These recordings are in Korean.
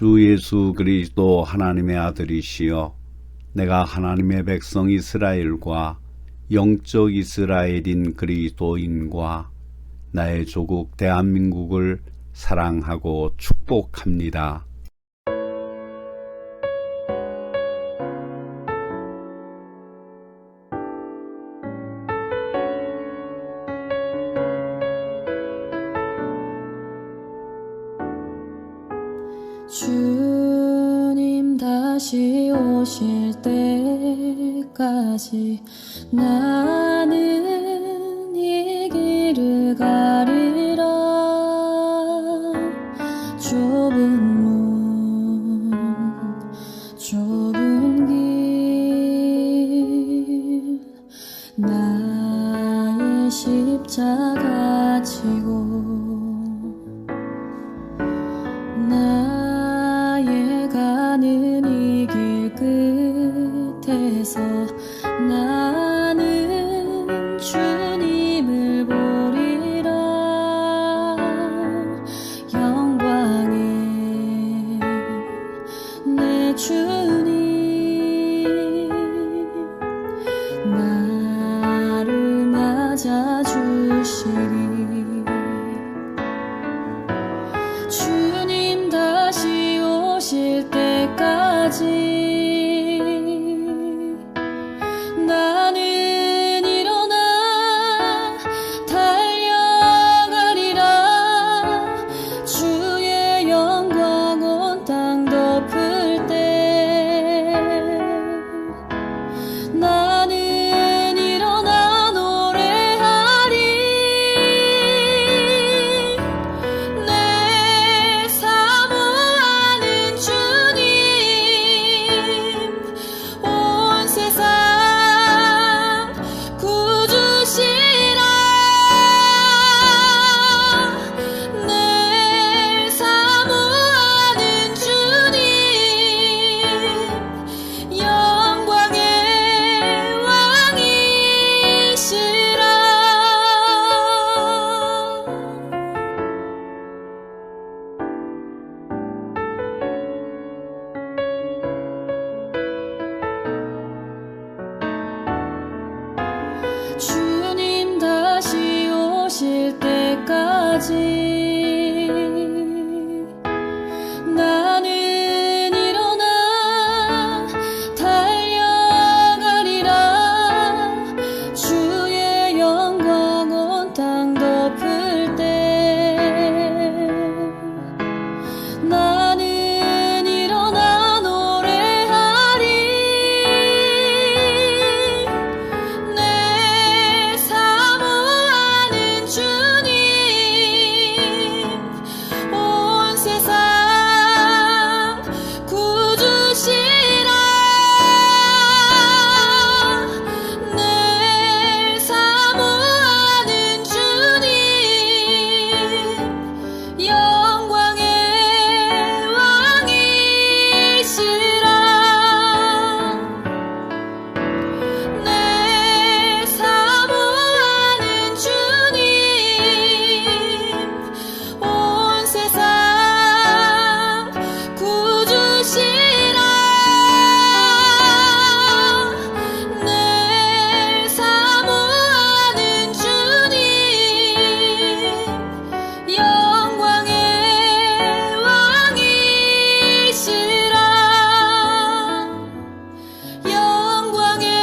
주 예수 그리스도 하나님의 아들이시여 내가 하나님의 백성 이스라엘과 영적 이스라엘인 그리스도인과 나의 조국 대한민국을 사랑하고 축복합니다. 주님 다시 오실 때까지 나는 이 길을 가리라. 좁은 문 좁은 길 나의 십자가 지고 나의 가는 이 길 끝에서 나는 주님을 보리라. 영광의 내 주님 나를 맞아주시리. 주님 다시 오실 때까지 나는 일어나 달려가리라. 주의 영광 온 땅 덮을 때 나는 일어나 노래하리. 내 사모하는 주님 온 세상 구주시라. 내 사모하는 주님 영광의 왕이시라. 주님 다시 오실 때까지 나는 일어나 달려가리라. 주의 영광 온 땅 덮을 때 나는 일어나 노래하리. 내 사모하는 주님 온 세상 구주시라. 내 사모하는 주님 영광의 왕이시라. 내 사모하는 주님 온 세상 구주시라. 내 사모하는 주님 영광의 왕이시라. 영광의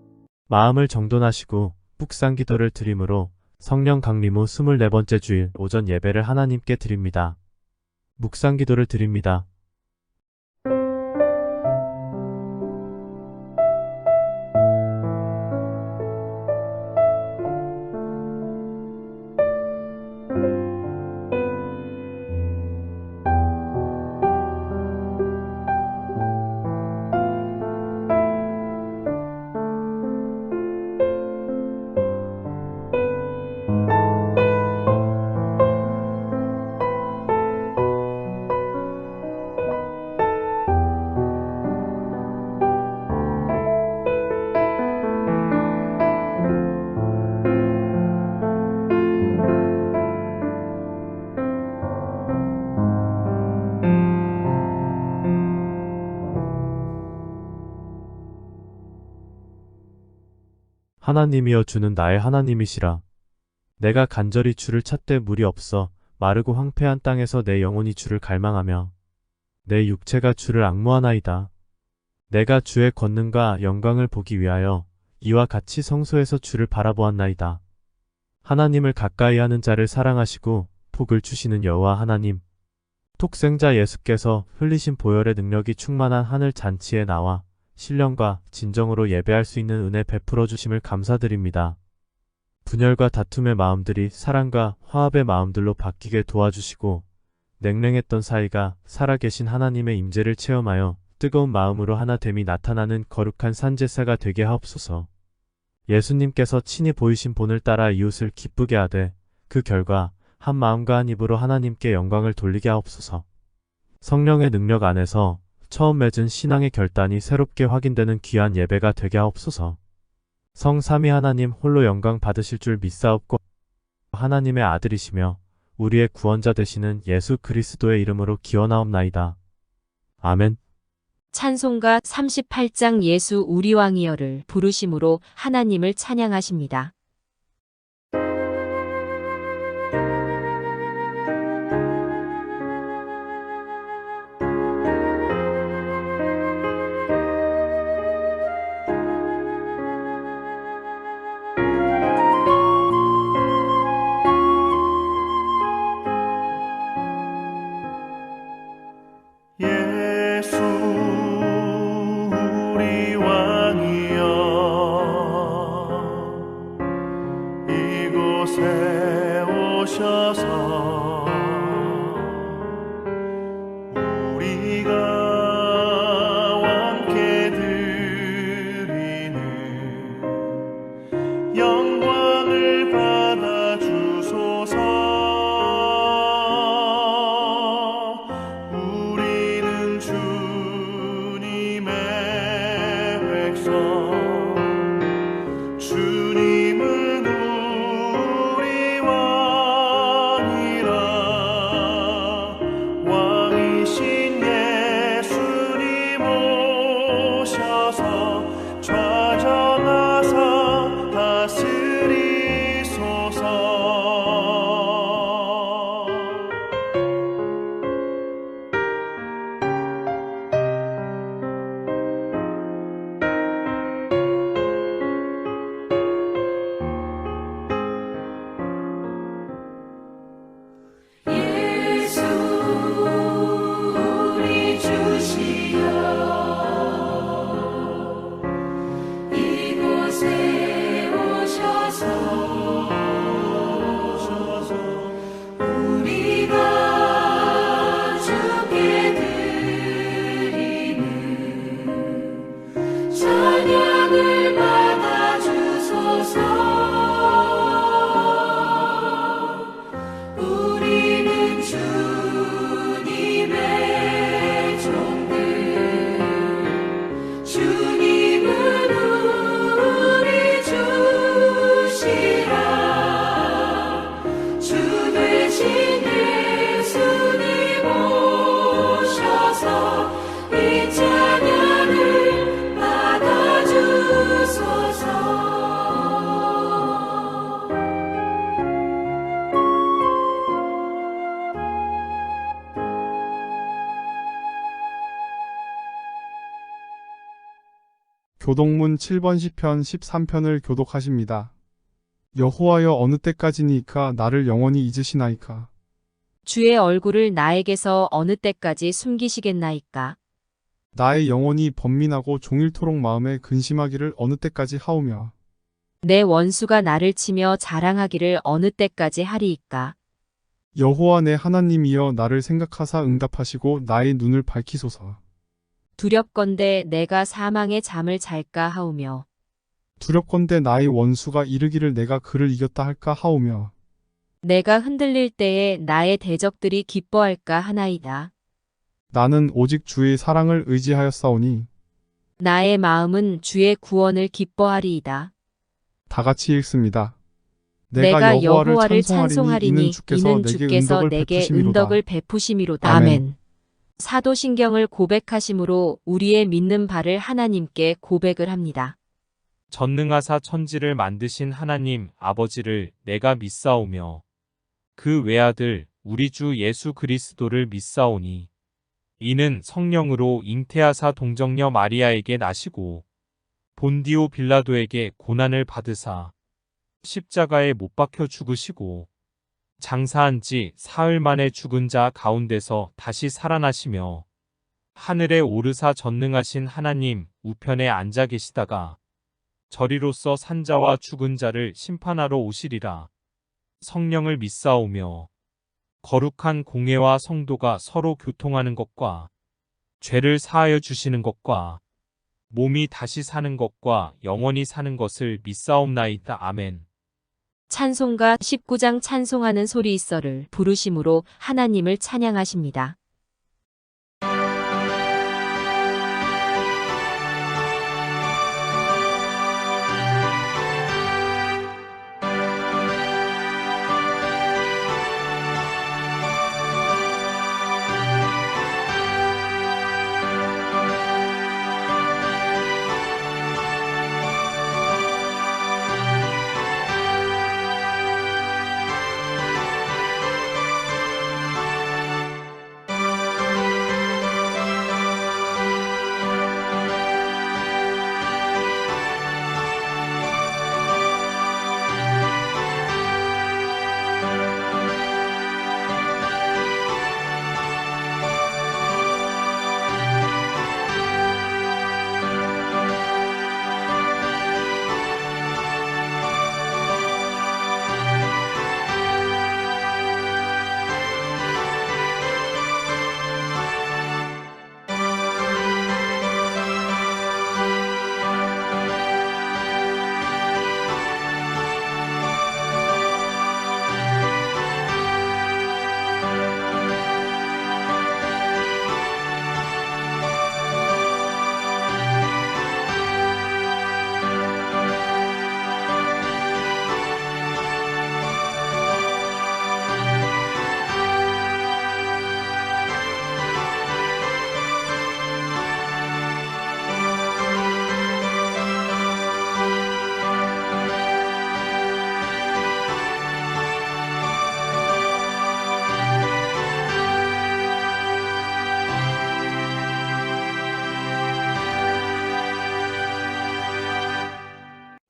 왕이시라. 마음을 정돈하시고 묵상 기도를 드림으로 성령 강림 후 24번째 주일 오전 예배를 하나님께 드립니다. 묵상 기도를 드립니다. 하나님이여 주는 나의 하나님이시라. 내가 간절히 주를 찾되 물이 없어 마르고 황폐한 땅에서 내 영혼이 주를 갈망하며 내 육체가 주를 앙모하나이다. 내가 주의 권능과 영광을 보기 위하여 이와 같이 성소에서 주를 바라보았나이다. 하나님을 가까이 하는 자를 사랑하시고 복을 주시는 여호와 하나님, 독생자 예수께서 흘리신 보혈의 능력이 충만한 하늘 잔치에 나와 신령과 진정으로 예배할 수 있는 은혜 베풀어 주심을 감사드립니다. 분열과 다툼의 마음들이 사랑과 화합의 마음들로 바뀌게 도와주시고 냉랭했던 사이가 살아계신 하나님의 임재를 체험하여 뜨거운 마음으로 하나됨이 나타나는 거룩한 산제사가 되게 하옵소서. 예수님께서 친히 보이신 본을 따라 이웃을 기쁘게 하되 그 결과 한 마음과 한 입으로 하나님께 영광을 돌리게 하옵소서. 성령의 능력 안에서 처음 맺은 신앙의 결단이 새롭게 확인되는 귀한 예배가 되게 하옵소서. 성삼위 하나님 홀로 영광 받으실 줄 믿사옵고 하나님의 아들이시며 우리의 구원자 되시는 예수 그리스도의 이름으로 기원하옵나이다. 아멘. 찬송가 38장 예수 우리 왕이여를 부르심으로 하나님을 찬양하십니다. 예수 우리 왕이여 이곳에 오셔서 우리가 왕께 드리는 영광을 받아 주소서. 주님은 우리 왕이라 왕이신 예수님 오셔서 좌정하사 다스리소서. 찬양을 받아 주소서. 우리는 주님의 종들, 주님은 우리 주시라. 주 되신 예수님 오셔서 이 찬양을 받아 주소서. 교독문 7번 시편 13편을 교독하십니다. 여호와여 어느 때까지니까 나를 영원히 잊으시나이까. 주의 얼굴을 나에게서 어느 때까지 숨기시겠나이까. 나의 영혼이 번민하고 종일토록 마음에 근심하기를 어느 때까지 하오며. 내 원수가 나를 치며 자랑하기를 어느 때까지 하리이까. 여호와 내 하나님이여 나를 생각하사 응답하시고 나의 눈을 밝히소서. 두렵건대 내가 사망의 잠을 잘까 하오며 두렵건대 나의 원수가 이르기를 내가 그를 이겼다 할까 하오며. 내가 흔들릴 때에 나의 대적들이 기뻐할까 하나이다. 나는 오직 주의 사랑을 의지하였사오니. 나의 마음은 주의 구원을 기뻐하리이다. 다 같이 읽습니다. 내가 여호와를 여호와를 찬송하리니 이는 주께서 내게 은덕을 베푸심이로다. 아멘. 아멘. 사도신경을 고백하심으로 우리의 믿는 바를 하나님께 고백을 합니다. 전능하사 천지를 만드신 하나님 아버지를 내가 믿사오며 그 외아들 우리 주 예수 그리스도를 믿사오니 이는 성령으로 잉태하사 동정녀 마리아에게 나시고 본디오 빌라도에게 고난을 받으사 십자가에 못 박혀 죽으시고 장사한 지 사흘 만에 죽은 자 가운데서 다시 살아나시며 하늘에 오르사 전능하신 하나님 우편에 앉아 계시다가 저리로서 산자와 죽은 자를 심판하러 오시리라. 성령을 믿사오며 거룩한 공회와 성도가 서로 교통하는 것과 죄를 사하여 주시는 것과 몸이 다시 사는 것과 영원히 사는 것을 믿사옵나이다. 아멘. 찬송가 19장 찬송하는 소리 있어를 부르심으로 하나님을 찬양하십니다.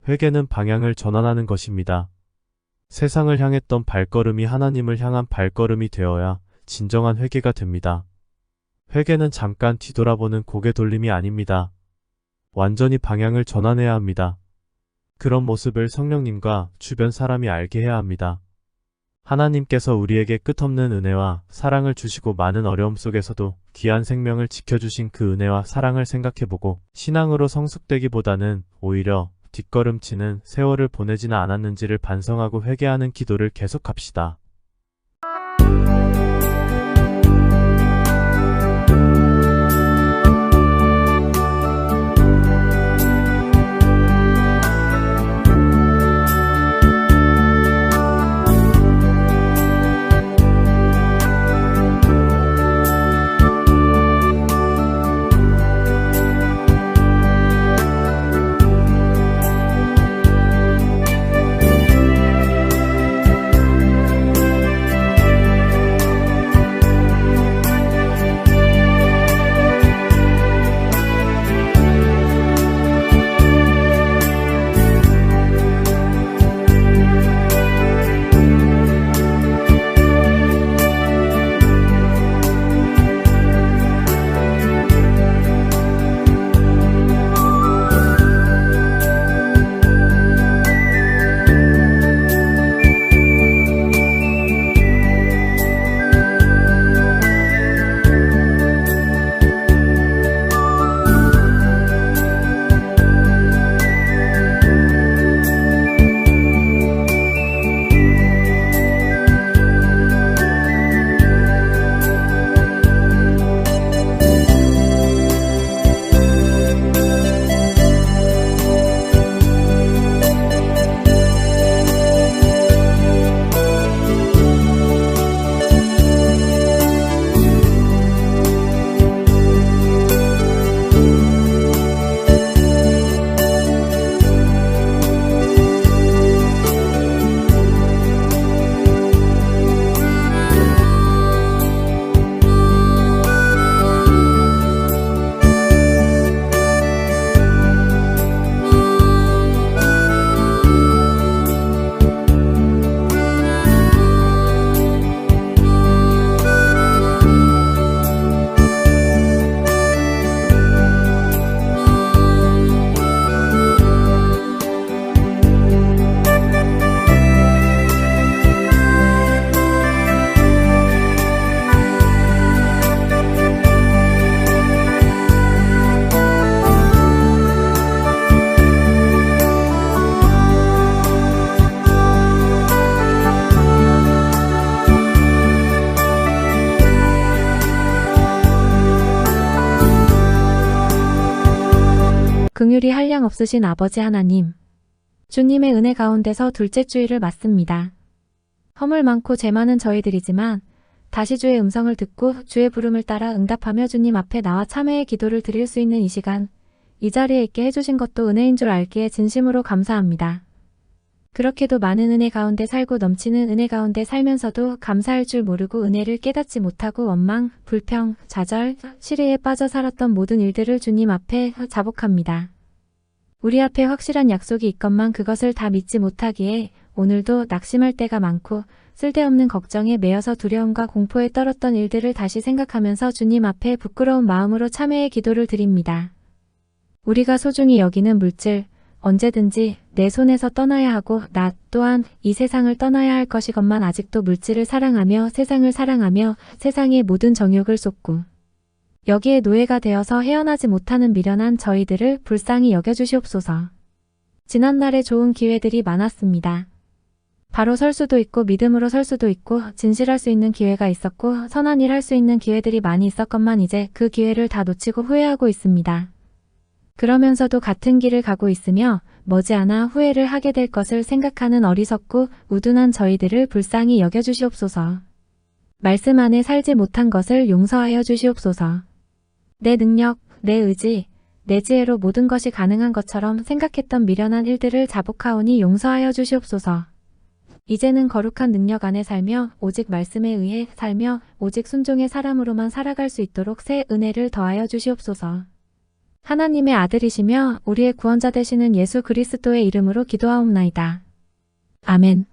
회개는 방향을 전환하는 것입니다. 세상을 향했던 발걸음이 하나님을 향한 발걸음이 되어야 진정한 회개가 됩니다. 회개는 잠깐 뒤돌아보는 고개 돌림이 아닙니다. 완전히 방향을 전환해야 합니다. 그런 모습을 성령님과 주변 사람이 알게 해야 합니다. 하나님께서 우리에게 끝없는 은혜와 사랑을 주시고 많은 어려움 속에서도 귀한 생명을 지켜주신 그 은혜와 사랑을 생각해보고 신앙으로 성숙되기보다는 오히려 뒷걸음치는 세월을 보내지는 않았는지를 반성하고 회개하는 기도를 계속합시다. 긍휼이 한량 없으신 아버지 하나님, 주님의 은혜 가운데서 둘째 주일을 맞습니다. 허물 많고 죄 많은 저희들이지만 다시 주의 음성을 듣고 주의 부름을 따라 응답하며 주님 앞에 나와 참회의 기도를 드릴 수 있는 이 시간, 이 자리에 있게 해주신 것도 은혜인 줄 알기에 진심으로 감사합니다. 그렇게도 많은 은혜 가운데 살고 넘치는 은혜 가운데 살면서도 감사할 줄 모르고 은혜를 깨닫지 못하고 원망, 불평, 좌절, 시리에 빠져 살았던 모든 일들을 주님 앞에 자복합니다. 우리 앞에 확실한 약속이 있건만 그것을 다 믿지 못하기에 오늘도 낙심할 때가 많고 쓸데없는 걱정에 매여서 두려움과 공포에 떨었던 일들을 다시 생각하면서 주님 앞에 부끄러운 마음으로 참회의 기도를 드립니다. 우리가 소중히 여기는 물질, 언제든지 내 손에서 떠나야 하고 나 또한 이 세상을 떠나야 할 것이건만 아직도 물질을 사랑하며 세상을 사랑하며 세상의 모든 정욕을 쏟고 여기에 노예가 되어서 헤어나지 못하는 미련한 저희들을 불쌍히 여겨주시옵소서. 지난날에 좋은 기회들이 많았습니다. 바로 설 수도 있고 믿음으로 설 수도 있고 진실할 수 있는 기회가 있었고 선한 일 할 수 있는 기회들이 많이 있었건만 이제 그 기회를 다 놓치고 후회하고 있습니다. 그러면서도 같은 길을 가고 있으며 머지않아 후회를 하게 될 것을 생각하는 어리석고 우둔한 저희들을 불쌍히 여겨주시옵소서. 말씀 안에 살지 못한 것을 용서하여 주시옵소서. 내 능력, 내 의지, 내 지혜로 모든 것이 가능한 것처럼 생각했던 미련한 일들을 자복하오니 용서하여 주시옵소서. 이제는 거룩한 능력 안에 살며 오직 말씀에 의해 살며 오직 순종의 사람으로만 살아갈 수 있도록 새 은혜를 더하여 주시옵소서. 하나님의 아들이시며 우리의 구원자 되시는 예수 그리스도의 이름으로 기도하옵나이다. 아멘.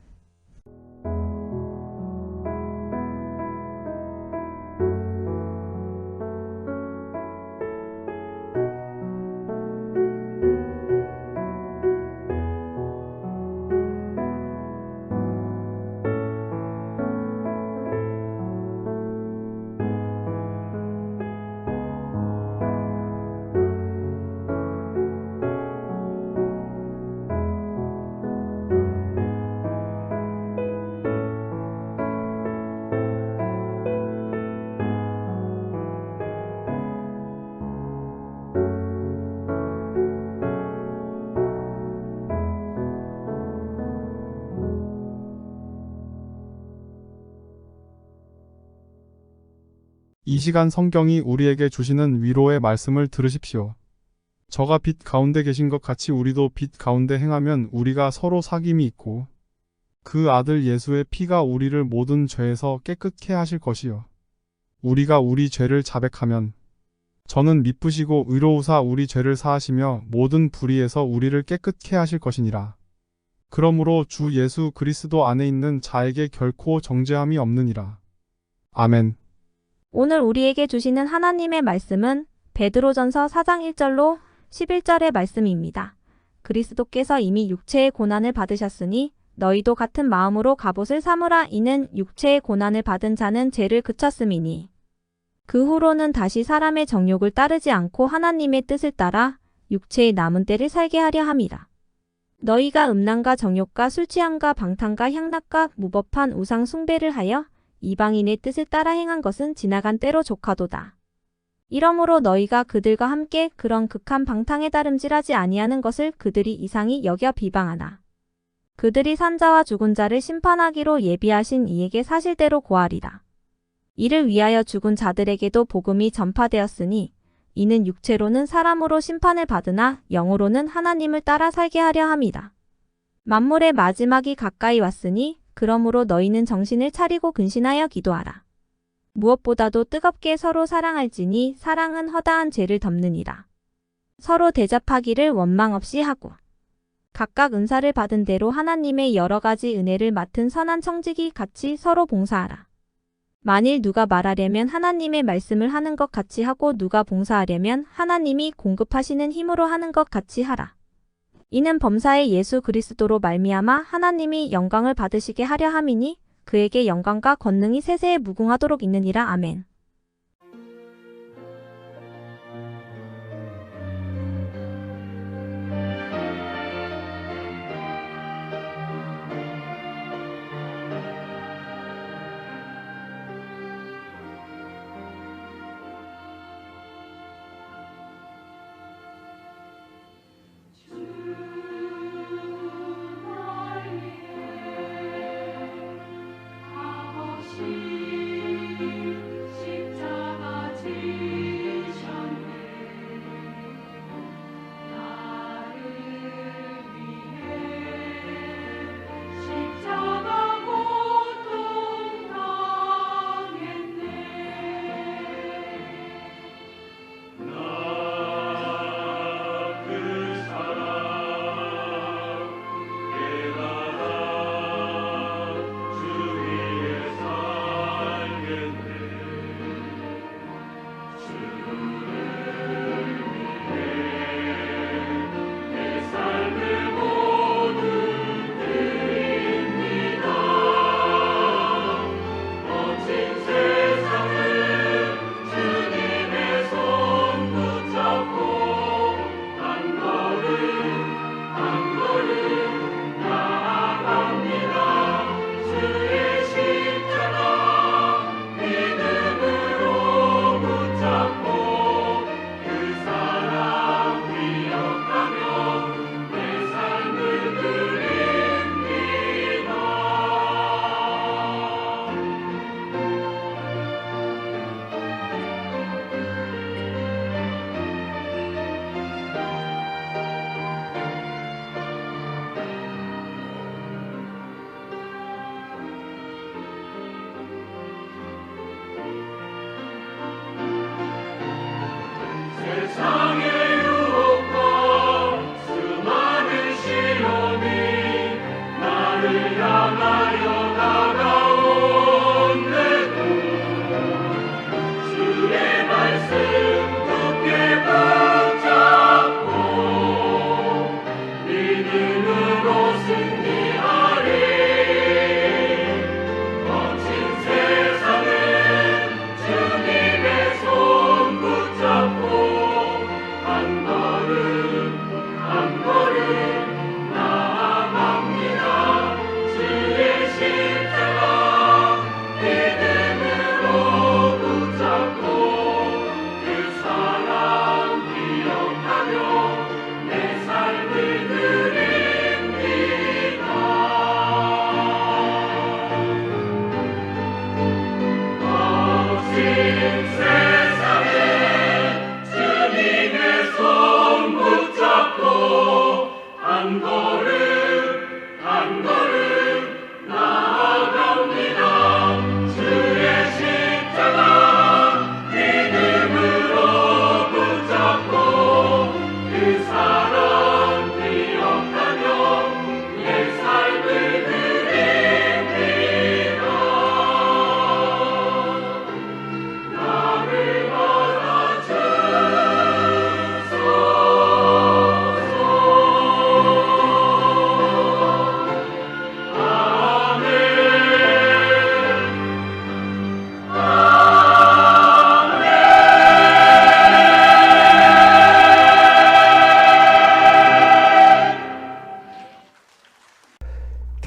이 시간 성경이 우리에게 주시는 위로의 말씀을 들으십시오. 저가 빛 가운데 계신 것 같이 우리도 빛 가운데 행하면 우리가 서로 사귐이 있고 그 아들 예수의 피가 우리를 모든 죄에서 깨끗게 하실 것이요. 우리가 우리 죄를 자백하면 저는 미쁘시고 의로우사 우리 죄를 사하시며 모든 불의에서 우리를 깨끗게 하실 것이니라. 그러므로 주 예수 그리스도 안에 있는 자에게 결코 정죄함이 없느니라. 아멘. 오늘 우리에게 주시는 하나님의 말씀은 베드로전서 4장 1절로 11절의 말씀입니다. 그리스도께서 이미 육체의 고난을 받으셨으니 너희도 같은 마음으로 갑옷을 삼으라. 이는 육체의 고난을 받은 자는 죄를 그쳤음이니 그 후로는 다시 사람의 정욕을 따르지 않고 하나님의 뜻을 따라 육체의 남은 때를 살게 하려 함이라. 너희가 음란과 정욕과 술취함과 방탕과 향락과 무법한 우상 숭배를 하여 이방인의 뜻을 따라 행한 것은 지나간 때로 족하도다. 이러므로 너희가 그들과 함께 그런 극한 방탕에 다름질하지 아니하는 것을 그들이 이상히 여겨 비방하나. 그들이 산자와 죽은 자를 심판하기로 예비하신 이에게 사실대로 고하리라. 이를 위하여 죽은 자들에게도 복음이 전파되었으니 이는 육체로는 사람으로 심판을 받으나 영으로는 하나님을 따라 살게 하려 함이다. 만물의 마지막이 가까이 왔으니 그러므로 너희는 정신을 차리고 근신하여 기도하라. 무엇보다도 뜨겁게 서로 사랑할지니 사랑은 허다한 죄를 덮느니라. 서로 대접하기를 원망 없이 하고 각각 은사를 받은 대로 하나님의 여러 가지 은혜를 맡은 선한 청지기 같이 서로 봉사하라. 만일 누가 말하려면 하나님의 말씀을 하는 것 같이 하고 누가 봉사하려면 하나님이 공급하시는 힘으로 하는 것 같이 하라. 이는 범사의 예수 그리스도로 말미암아 하나님이 영광을 받으시게 하려 함이니 그에게 영광과 권능이 세세에 무궁하도록 있느니라. 아멘.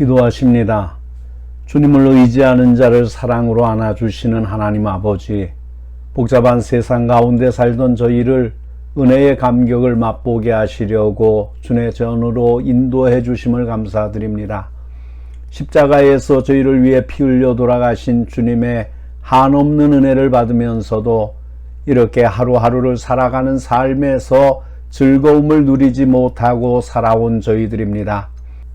기도하십니다. 주님을 의지하는 자를 사랑으로 안아주시는 하나님 아버지, 복잡한 세상 가운데 살던 저희를 은혜의 감격을 맛보게 하시려고 주의 전으로 인도해 주심을 감사드립니다. 십자가에서 저희를 위해 피 흘려 돌아가신 주님의 한없는 은혜를 받으면서도 이렇게 하루하루를 살아가는 삶에서 즐거움을 누리지 못하고 살아온 저희들입니다.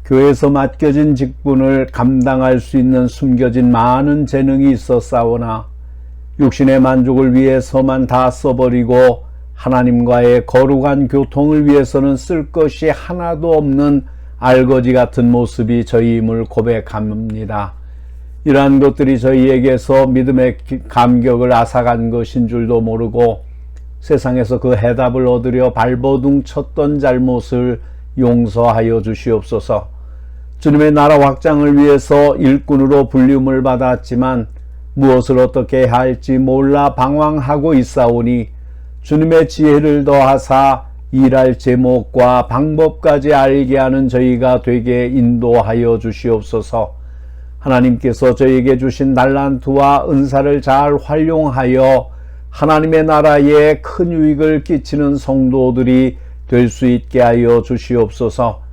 교회에서 맡겨진 직분을 감당할 수 있는 숨겨진 많은 재능이 있었사오나 육신의 만족을 위해서만 다 써버리고 하나님과의 거룩한 교통을 위해서는 쓸 것이 하나도 없는 알거지 같은 모습이 저희임을 고백합니다. 이러한 것들이 저희에게서 믿음의 감격을 앗아간 것인 줄도 모르고 세상에서 그 해답을 얻으려 발버둥 쳤던 잘못을 용서하여 주시옵소서. 주님의 나라 확장을 위해서 일꾼으로 불림을 받았지만 무엇을 어떻게 해야 할지 몰라 방황하고 있사오니 주님의 지혜를 더하사 일할 제목과 방법까지 알게 하는 저희가 되게 인도하여 주시옵소서. 하나님께서 저희에게 주신 달란트와 은사를 잘 활용하여 하나님의 나라에 큰 유익을 끼치는 성도들이 될 수 있게 하여 주시옵소서.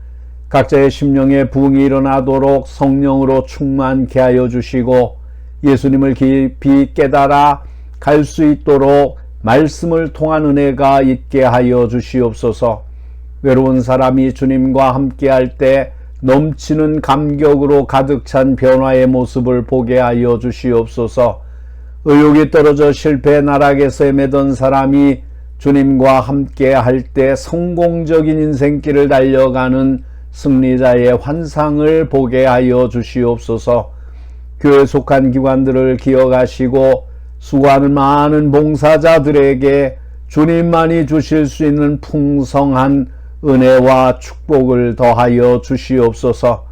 각자의 심령에 부흥이 일어나도록 성령으로 충만케 하여 주시고 예수님을 깊이 깨달아 갈 수 있도록 말씀을 통한 은혜가 있게 하여 주시옵소서. 외로운 사람이 주님과 함께할 때 넘치는 감격으로 가득 찬 변화의 모습을 보게 하여 주시옵소서. 의욕이 떨어져 실패의 나락에서 헤매던 사람이 주님과 함께할 때 성공적인 인생길을 달려가는 승리자의 환상을 보게 하여 주시옵소서. 교회에 속한 기관들을 기억하시고 수고하는 많은 봉사자들에게 주님만이 주실 수 있는 풍성한 은혜와 축복을 더하여 주시옵소서.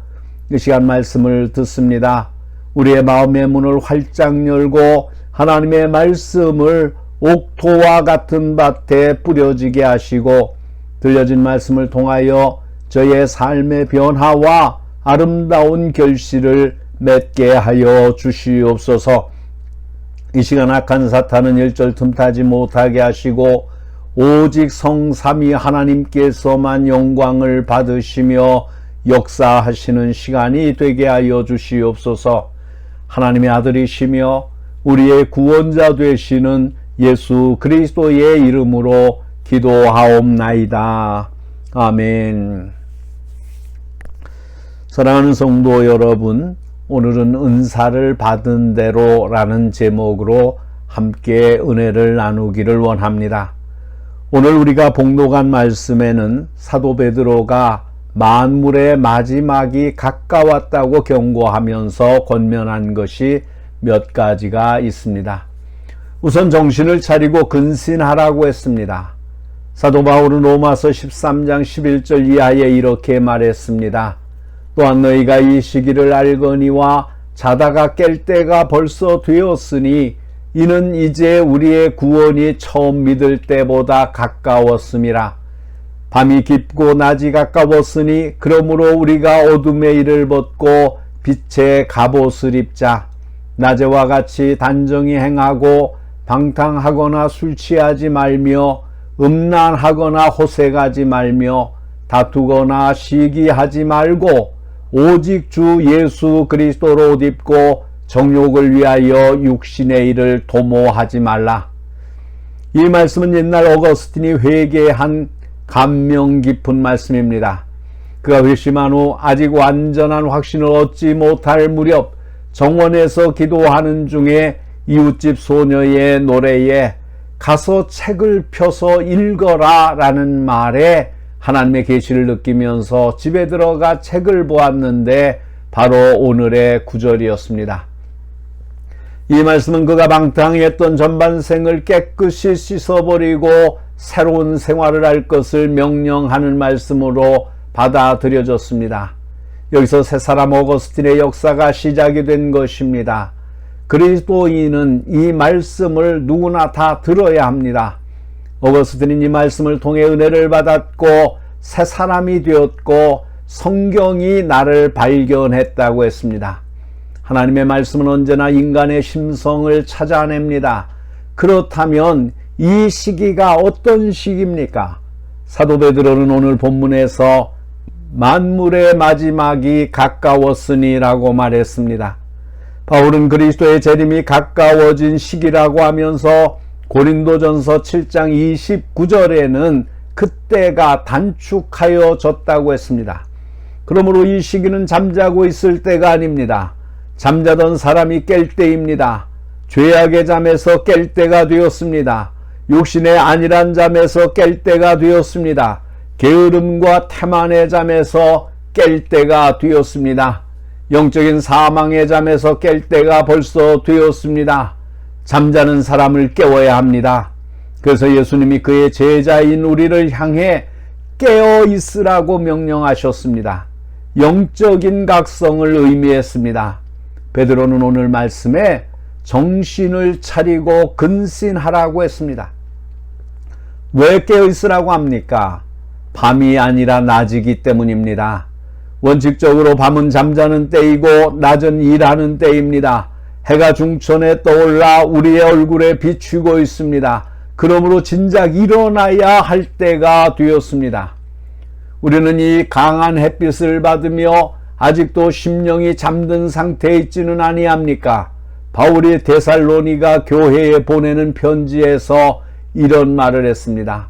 이 시간 말씀을 듣습니다. 우리의 마음의 문을 활짝 열고 하나님의 말씀을 옥토와 같은 밭에 뿌려지게 하시고 들려진 말씀을 통하여 저의 삶의 변화와 아름다운 결실을 맺게 하여 주시옵소서. 이 시간 악한 사탄은 일절 틈타지 못하게 하시고 오직 성삼위 하나님께서만 영광을 받으시며 역사하시는 시간이 되게 하여 주시옵소서. 하나님의 아들이시며 우리의 구원자 되시는 예수 그리스도의 이름으로 기도하옵나이다. 아멘. 사랑하는 성도 여러분, 오늘은 은사를 받은 대로라는 제목으로 함께 은혜를 나누기를 원합니다. 오늘 우리가 봉독한 말씀에는 사도 베드로가 만물의 마지막이 가까웠다고 경고하면서 권면한 것이 몇 가지가 있습니다. 우선 정신을 차리고 근신하라고 했습니다. 사도 바울은 로마서 13장 11절 이하에 이렇게 말했습니다. 또한 너희가 이 시기를 알거니와 자다가 깰 때가 벌써 되었으니 이는 이제 우리의 구원이 처음 믿을 때보다 가까웠음이라. 밤이 깊고 낮이 가까웠으니 그러므로 우리가 어둠의 일을 벗고 빛의 갑옷을 입자. 낮에와 같이 단정히 행하고 방탕하거나 술 취하지 말며 음란하거나 호색하지 말며 다투거나 시기하지 말고 오직 주 예수 그리스도로 옷 입고 정욕을 위하여 육신의 일을 도모하지 말라. 이 말씀은 옛날 어거스틴이 회개한 감명 깊은 말씀입니다. 그가 회심한 후 아직 완전한 확신을 얻지 못할 무렵 정원에서 기도하는 중에 이웃집 소녀의 노래에 가서 책을 펴서 읽어라 라는 말에 하나님의 계시를 느끼면서 집에 들어가 책을 보았는데 바로 오늘의 구절이었습니다. 이 말씀은 그가 방탕했던 전반생을 깨끗이 씻어버리고 새로운 생활을 할 것을 명령하는 말씀으로 받아들여졌습니다. 여기서 새 사람 어거스틴의 역사가 시작이 된 것입니다. 그리스도인은 이 말씀을 누구나 다 들어야 합니다. 어거스틴은 이 말씀을 통해 은혜를 받았고 새 사람이 되었고 성경이 나를 발견했다고 했습니다. 하나님의 말씀은 언제나 인간의 심성을 찾아냅니다. 그렇다면 이 시기가 어떤 시기입니까? 사도 베드로는 오늘 본문에서 만물의 마지막이 가까웠으니라고 말했습니다. 바울은 그리스도의 재림이 가까워진 시기라고 하면서 고린도전서 7장 29절에는 그때가 단축하여졌다고 했습니다. 그러므로 이 시기는 잠자고 있을 때가 아닙니다. 잠자던 사람이 깰 때입니다. 죄악의 잠에서 깰 때가 되었습니다. 육신의 안일한 잠에서 깰 때가 되었습니다. 게으름과 태만의 잠에서 깰 때가 되었습니다. 영적인 사망의 잠에서 깰 때가 벌써 되었습니다. 잠자는 사람을 깨워야 합니다. 그래서 예수님이 그의 제자인 우리를 향해 깨어 있으라고 명령하셨습니다. 영적인 각성을 의미했습니다. 베드로는 오늘 말씀에 정신을 차리고 근신하라고 했습니다. 왜 깨어 있으라고 합니까? 밤이 아니라 낮이기 때문입니다. 원칙적으로 밤은 잠자는 때이고 낮은 일하는 때입니다. 해가 중천에 떠올라 우리의 얼굴에 비추고 있습니다. 그러므로 진작 일어나야 할 때가 되었습니다. 우리는 이 강한 햇빛을 받으며 아직도 심령이 잠든 상태에 있지는 아니합니까? 바울이 데살로니가 교회에 보내는 편지에서 이런 말을 했습니다.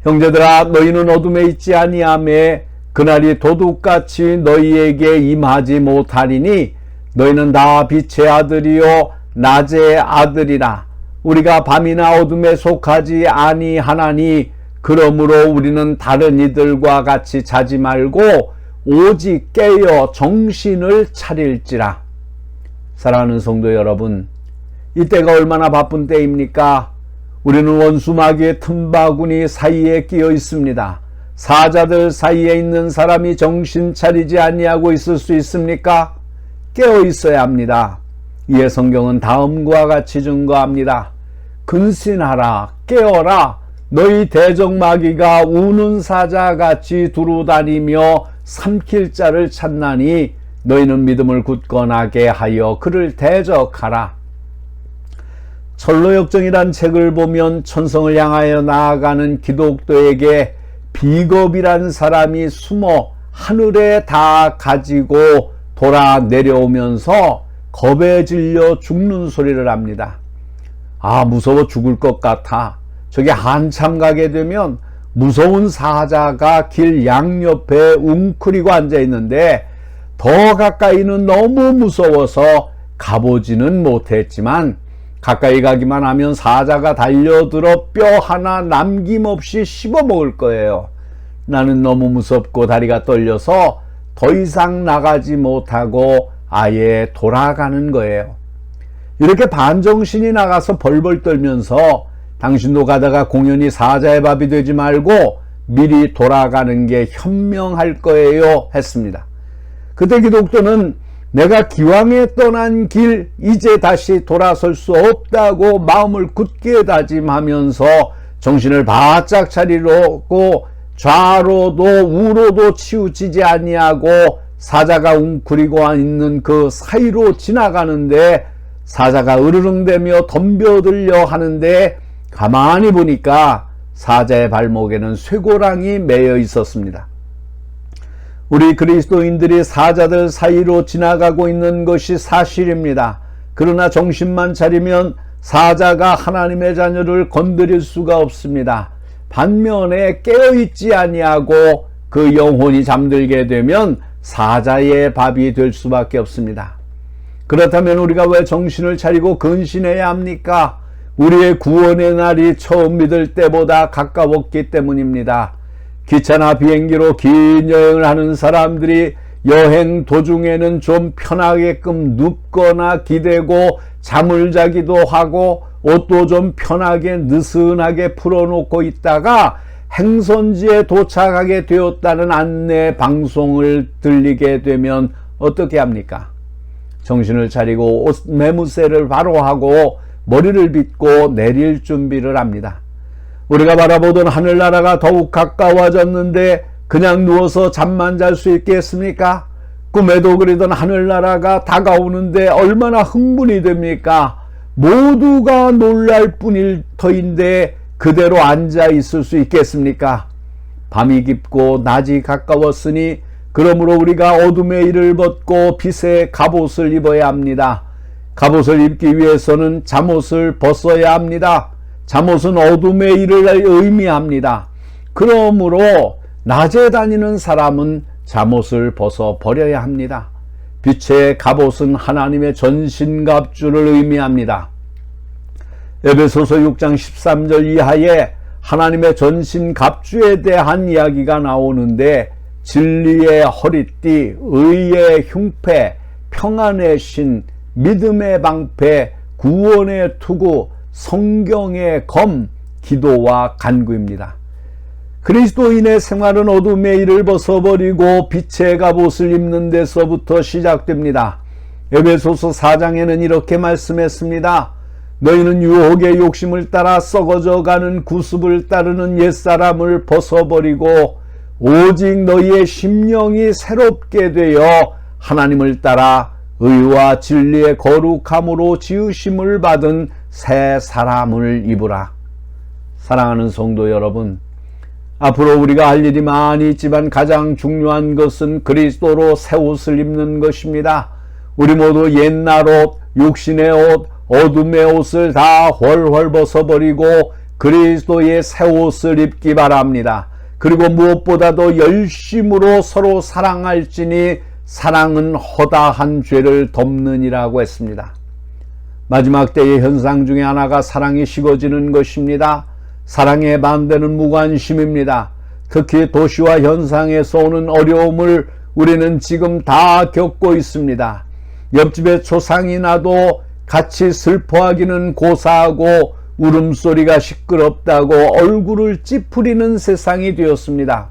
형제들아, 너희는 어둠에 있지 아니하매 그날이 도둑같이 너희에게 임하지 못하리니 너희는 다 빛의 아들이요 낮의 아들이라. 우리가 밤이나 어둠에 속하지 아니하나니 그러므로 우리는 다른 이들과 같이 자지 말고 오직 깨어 정신을 차릴지라. 사랑하는 성도 여러분, 이때가 얼마나 바쁜 때입니까? 우리는 원수 마귀의 틈바구니 사이에 끼어 있습니다. 사자들 사이에 있는 사람이 정신 차리지 아니하고 있을 수 있습니까? 깨어 있어야 합니다. 이에 성경은 다음과 같이 증거합니다. 근신하라, 깨어라. 너희 대적마귀가 우는 사자같이 두루다니며 삼킬 자를 찾나니 너희는 믿음을 굳건하게 하여 그를 대적하라. 철로역정이란 책을 보면 천성을 향하여 나아가는 기독도에게 비겁이란 사람이 숨어 하늘에 다 가지고 돌아 내려오면서 겁에 질려 죽는 소리를 합니다. 아, 무서워 죽을 것 같아. 저게 한참 가게 되면 무서운 사자가 길 양옆에 웅크리고 앉아 있는데 더 가까이는 너무 무서워서 가보지는 못했지만 가까이 가기만 하면 사자가 달려들어 뼈 하나 남김없이 씹어먹을 거예요. 나는 너무 무섭고 다리가 떨려서 더 이상 나가지 못하고 아예 돌아가는 거예요. 이렇게 반정신이 나가서 벌벌 떨면서 당신도 가다가 공연히 사자의 밥이 되지 말고 미리 돌아가는 게 현명할 거예요 했습니다. 그때 기독도는 내가 기왕에 떠난 길 이제 다시 돌아설 수 없다고 마음을 굳게 다짐하면서 정신을 바짝 차리려고 좌로도 우로도 치우치지 아니하고 사자가 웅크리고 있는 그 사이로 지나가는데 사자가 으르릉대며 덤벼들려 하는데 가만히 보니까 사자의 발목에는 쇠고랑이 매여 있었습니다. 우리 그리스도인들이 사자들 사이로 지나가고 있는 것이 사실입니다. 그러나 정신만 차리면 사자가 하나님의 자녀를 건드릴 수가 없습니다. 반면에 깨어있지 아니하고 그 영혼이 잠들게 되면 사자의 밥이 될 수밖에 없습니다. 그렇다면 우리가 왜 정신을 차리고 근신해야 합니까? 우리의 구원의 날이 처음 믿을 때보다 가까웠기 때문입니다. 기차나 비행기로 긴 여행을 하는 사람들이 여행 도중에는 좀 편하게끔 눕거나 기대고 잠을 자기도 하고 옷도 좀 편하게 느슨하게 풀어놓고 있다가 행선지에 도착하게 되었다는 안내 방송을 들리게 되면 어떻게 합니까? 정신을 차리고 옷 매무새를 바로 하고 머리를 빗고 내릴 준비를 합니다. 우리가 바라보던 하늘나라가 더욱 가까워졌는데 그냥 누워서 잠만 잘 수 있겠습니까? 꿈에도 그리던 하늘나라가 다가오는데 얼마나 흥분이 됩니까? 모두가 놀랄 뿐일 터인데 그대로 앉아 있을 수 있겠습니까? 밤이 깊고 낮이 가까웠으니 그러므로 우리가 어둠의 일을 벗고 빛의 갑옷을 입어야 합니다. 갑옷을 입기 위해서는 잠옷을 벗어야 합니다. 잠옷은 어둠의 일을 의미합니다. 그러므로 낮에 다니는 사람은 잠옷을 벗어 버려야 합니다. 빛의 갑옷은 하나님의 전신갑주를 의미합니다. 에베소서 6장 13절 이하에 하나님의 전신갑주에 대한 이야기가 나오는데 진리의 허리띠, 의의 흉패, 평안의 신, 믿음의 방패, 구원의 투구, 성경의 검, 기도와 간구입니다. 그리스도인의 생활은 어둠의 일을 벗어버리고 빛의 갑옷을 입는 데서부터 시작됩니다. 에베소서 4장에는 이렇게 말씀했습니다. 너희는 유혹의 욕심을 따라 썩어져가는 구습을 따르는 옛사람을 벗어버리고 오직 너희의 심령이 새롭게 되어 하나님을 따라 의와 진리의 거룩함으로 지으심을 받은 새 사람을 입으라. 사랑하는 성도 여러분, 앞으로 우리가 할 일이 많이 있지만 가장 중요한 것은 그리스도로 새 옷을 입는 것입니다. 우리 모두 옛날 옷, 육신의 옷, 어둠의 옷을 다 훨훨 벗어버리고 그리스도의 새 옷을 입기 바랍니다. 그리고 무엇보다도 열심으로 서로 사랑할지니 사랑은 허다한 죄를 덮느니라고 했습니다. 마지막 때의 현상 중에 하나가 사랑이 식어지는 것입니다. 사랑의 반대는 무관심입니다. 특히 도시와 현상에서 오는 어려움을 우리는 지금 다 겪고 있습니다. 옆집에 초상이 나도 같이 슬퍼하기는 고사하고 울음소리가 시끄럽다고 얼굴을 찌푸리는 세상이 되었습니다.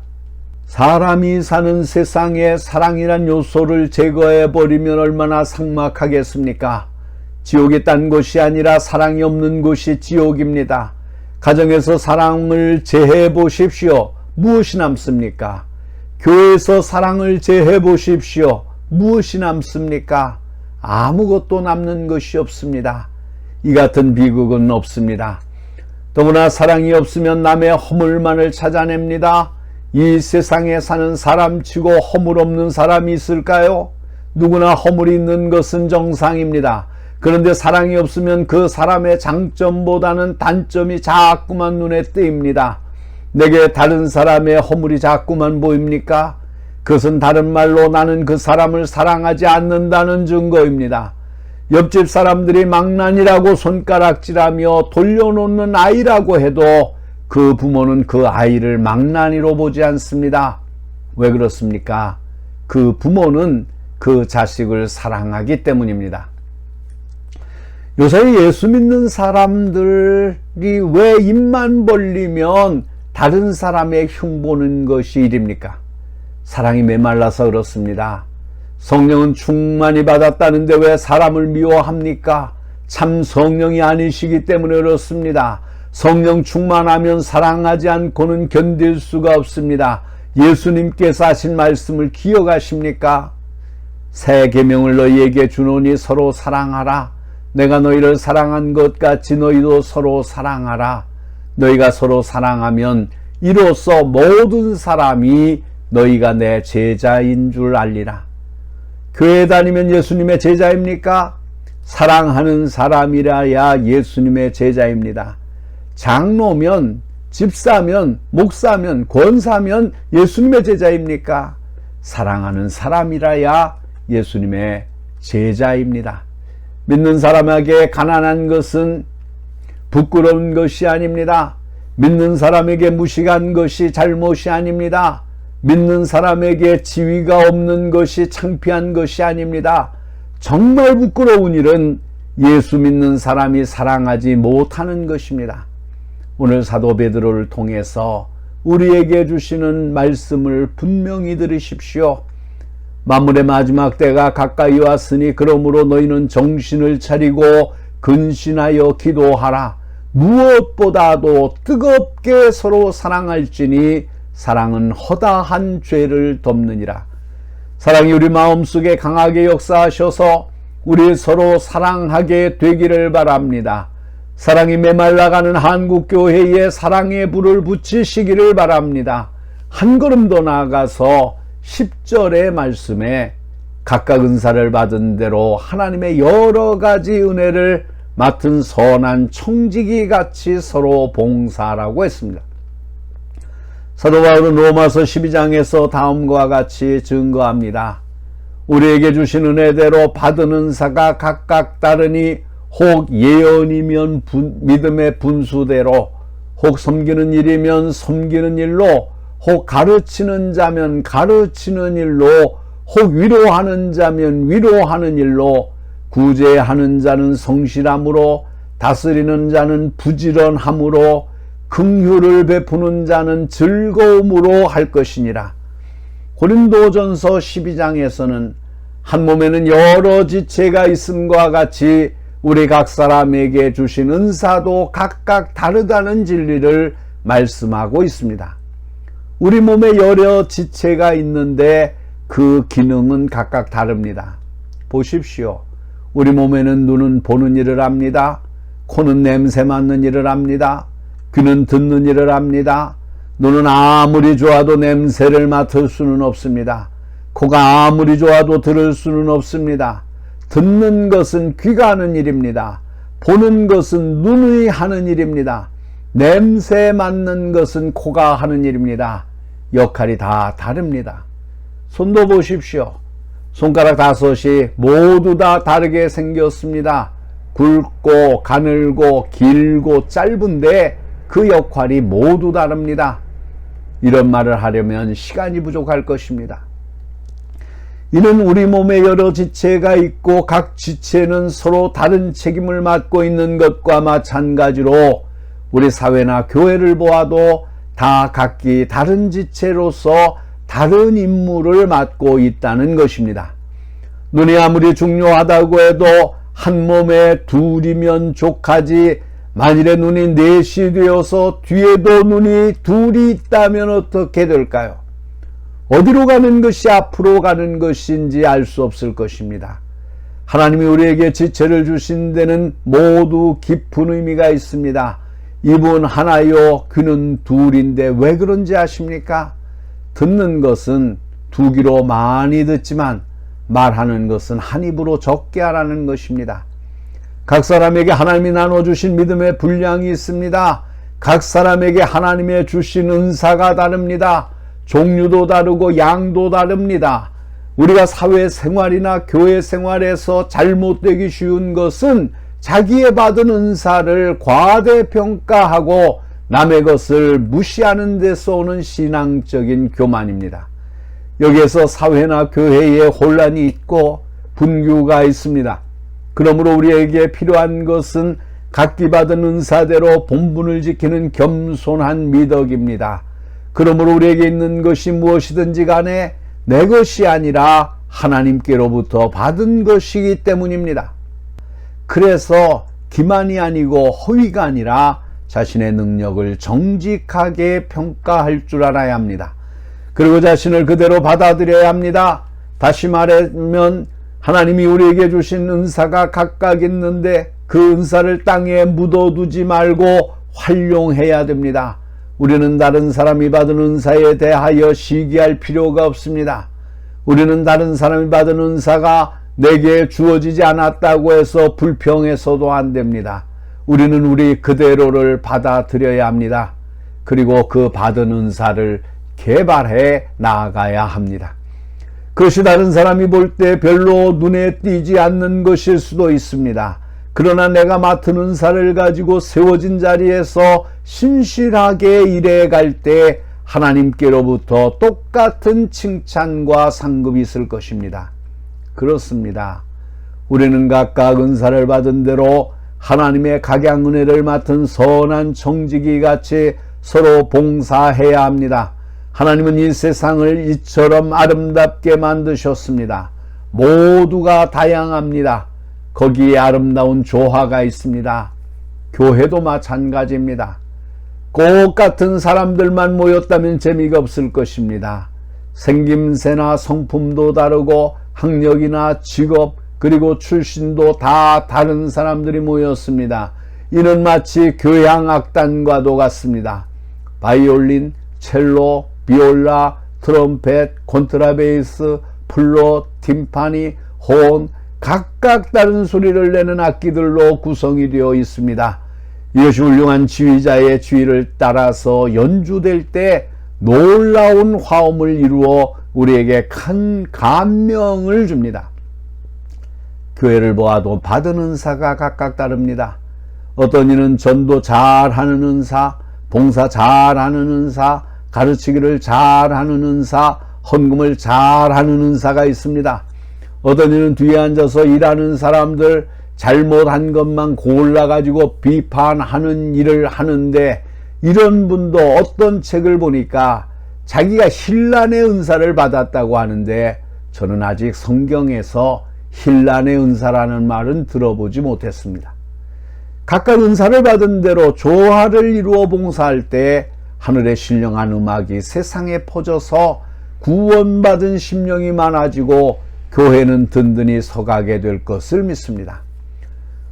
사람이 사는 세상에 사랑이란 요소를 제거해버리면 얼마나 삭막하겠습니까? 지옥이 딴 곳이 아니라 사랑이 없는 곳이 지옥입니다. 가정에서 사랑을 제해 보십시오. 무엇이 남습니까? 교회에서 사랑을 제해 보십시오. 무엇이 남습니까? 아무것도 남는 것이 없습니다. 이 같은 비극은 없습니다. 더구나 사랑이 없으면 남의 허물만을 찾아냅니다. 이 세상에 사는 사람치고 허물 없는 사람이 있을까요? 누구나 허물이 있는 것은 정상입니다. 그런데 사랑이 없으면 그 사람의 장점보다는 단점이 자꾸만 눈에 띄입니다. 내게 다른 사람의 허물이 자꾸만 보입니까? 그것은 다른 말로 나는 그 사람을 사랑하지 않는다는 증거입니다. 옆집 사람들이 망난이라고 손가락질하며 돌려놓는 아이라고 해도 그 부모는 그 아이를 망난이로 보지 않습니다. 왜 그렇습니까? 그 부모는 그 자식을 사랑하기 때문입니다. 요새 예수 믿는 사람들이 왜 입만 벌리면 다른 사람의 흉보는 것이 일입니까? 사랑이 메말라서 그렇습니다. 성령은 충만히 받았다는데 왜 사람을 미워합니까? 참 성령이 아니시기 때문에 그렇습니다. 성령 충만하면 사랑하지 않고는 견딜 수가 없습니다. 예수님께서 하신 말씀을 기억하십니까? 새 계명을 너희에게 주노니 서로 사랑하라. 내가 너희를 사랑한 것 같이 너희도 서로 사랑하라. 너희가 서로 사랑하면 이로써 모든 사람이 너희가 내 제자인 줄 알리라. 교회 다니면 예수님의 제자입니까? 사랑하는 사람이라야 예수님의 제자입니다. 장로면, 집사면, 목사면, 권사면 예수님의 제자입니까? 사랑하는 사람이라야 예수님의 제자입니다. 믿는 사람에게 가난한 것은 부끄러운 것이 아닙니다. 믿는 사람에게 무식한 것이 잘못이 아닙니다. 믿는 사람에게 지위가 없는 것이 창피한 것이 아닙니다. 정말 부끄러운 일은 예수 믿는 사람이 사랑하지 못하는 것입니다. 오늘 사도 베드로를 통해서 우리에게 주시는 말씀을 분명히 들으십시오. 만물의 마지막 때가 가까이 왔으니 그러므로 너희는 정신을 차리고 근신하여 기도하라. 무엇보다도 뜨겁게 서로 사랑할지니 사랑은 허다한 죄를 덮느니라. 사랑이 우리 마음속에 강하게 역사하셔서 우리 서로 사랑하게 되기를 바랍니다. 사랑이 메말라가는 한국교회에 사랑의 불을 붙이시기를 바랍니다. 한 걸음 더 나아가서 10절의 말씀에 각각 은사를 받은 대로 하나님의 여러 가지 은혜를 맡은 선한 청지기 같이 서로 봉사하라고 했습니다. 사도 바울은 로마서 12장에서 다음과 같이 증거합니다. 우리에게 주신 은혜대로 받은 은사가 각각 다르니 혹 예언이면 믿음의 분수대로, 혹 섬기는 일이면 섬기는 일로, 혹 가르치는 자면 가르치는 일로, 혹 위로하는 자면 위로하는 일로, 구제하는 자는 성실함으로, 다스리는 자는 부지런함으로, 긍휼을 베푸는 자는 즐거움으로 할 것이니라. 고린도전서 12장에서는 한 몸에는 여러 지체가 있음과 같이 우리 각 사람에게 주신 은사도 각각 다르다는 진리를 말씀하고 있습니다. 우리 몸에 여러 지체가 있는데 그 기능은 각각 다릅니다. 보십시오. 우리 몸에는 눈은 보는 일을 합니다. 코는 냄새 맡는 일을 합니다. 귀는 듣는 일을 합니다. 눈은 아무리 좋아도 냄새를 맡을 수는 없습니다. 코가 아무리 좋아도 들을 수는 없습니다. 듣는 것은 귀가 하는 일입니다. 보는 것은 눈이 하는 일입니다. 냄새 맡는 것은 코가 하는 일입니다. 역할이 다 다릅니다. 손도 보십시오. 손가락 5이 모두 다 다르게 생겼습니다. 굵고 가늘고 길고 짧은데 그 역할이 모두 다릅니다. 이런 말을 하려면 시간이 부족할 것입니다. 이는 우리 몸에 여러 지체가 있고 각 지체는 서로 다른 책임을 맡고 있는 것과 마찬가지로 우리 사회나 교회를 보아도 다 각기 다른 지체로서 다른 임무를 맡고 있다는 것입니다. 눈이 아무리 중요하다고 해도 한 몸에 둘이면 족하지, 만일에 눈이 넷이 되어서 뒤에도 눈이 둘이 있다면 어떻게 될까요? 어디로 가는 것이 앞으로 가는 것인지 알 수 없을 것입니다. 하나님이 우리에게 지체를 주신 데는 모두 깊은 의미가 있습니다. 입은 하나요, 귀는 둘인데 왜 그런지 아십니까? 듣는 것은 두 귀로 많이 듣지만 말하는 것은 한 입으로 적게 하라는 것입니다. 각 사람에게 하나님이 나눠주신 믿음의 분량이 있습니다. 각 사람에게 하나님의 주신 은사가 다릅니다. 종류도 다르고 양도 다릅니다. 우리가 사회생활이나 교회생활에서 잘못되기 쉬운 것은 자기의 받은 은사를 과대평가하고 남의 것을 무시하는 데서 오는 신앙적인 교만입니다. 여기에서 사회나 교회에 혼란이 있고 분규가 있습니다. 그러므로 우리에게 필요한 것은 각기 받은 은사대로 본분을 지키는 겸손한 미덕입니다. 그러므로 우리에게 있는 것이 무엇이든지 간에 내 것이 아니라 하나님께로부터 받은 것이기 때문입니다. 그래서 기만이 아니고 허위가 아니라 자신의 능력을 정직하게 평가할 줄 알아야 합니다. 그리고 자신을 그대로 받아들여야 합니다. 다시 말하면 하나님이 우리에게 주신 은사가 각각 있는데 그 은사를 땅에 묻어두지 말고 활용해야 됩니다. 우리는 다른 사람이 받은 은사에 대하여 시기할 필요가 없습니다. 우리는 다른 사람이 받은 은사가 내게 주어지지 않았다고 해서 불평해서도 안 됩니다. 우리는 우리 그대로를 받아들여야 합니다. 그리고 그 받은 은사를 개발해 나아가야 합니다. 그것이 다른 사람이 볼 때 별로 눈에 띄지 않는 것일 수도 있습니다. 그러나 내가 맡은 은사를 가지고 세워진 자리에서 신실하게 일해갈 때 하나님께로부터 똑같은 칭찬과 상급이 있을 것입니다. 그렇습니다. 우리는 각각 은사를 받은 대로 하나님의 각양 은혜를 맡은 선한 청지기 같이 서로 봉사해야 합니다. 하나님은 이 세상을 이처럼 아름답게 만드셨습니다. 모두가 다양합니다. 거기에 아름다운 조화가 있습니다. 교회도 마찬가지입니다. 꼭 같은 사람들만 모였다면 재미가 없을 것입니다. 생김새나 성품도 다르고 학력이나 직업 그리고 출신도 다 다른 사람들이 모였습니다. 이는 마치 교향악단과도 같습니다. 바이올린, 첼로, 비올라, 트럼펫, 콘트라베이스, 플룻, 팀파니, 호은 각각 다른 소리를 내는 악기들로 구성이 되어 있습니다. 이것이 훌륭한 지휘자의 지휘를 따라서 연주될 때 놀라운 화음을 이루어 우리에게 큰 감명을 줍니다. 교회를 보아도 받은 은사가 각각 다릅니다. 어떤 이는 전도 잘하는 은사, 봉사 잘하는 은사, 가르치기를 잘하는 은사, 헌금을 잘하는 은사가 있습니다. 어떤 이는 뒤에 앉아서 일하는 사람들 잘못한 것만 골라가지고 비판하는 일을 하는데, 이런 분도 어떤 책을 보니까 자기가 힐란의 은사를 받았다고 하는데, 저는 아직 성경에서 힐란의 은사라는 말은 들어보지 못했습니다. 각각 은사를 받은 대로 조화를 이루어 봉사할 때 하늘의 신령한 음악이 세상에 퍼져서 구원받은 심령이 많아지고 교회는 든든히 서가게 될 것을 믿습니다.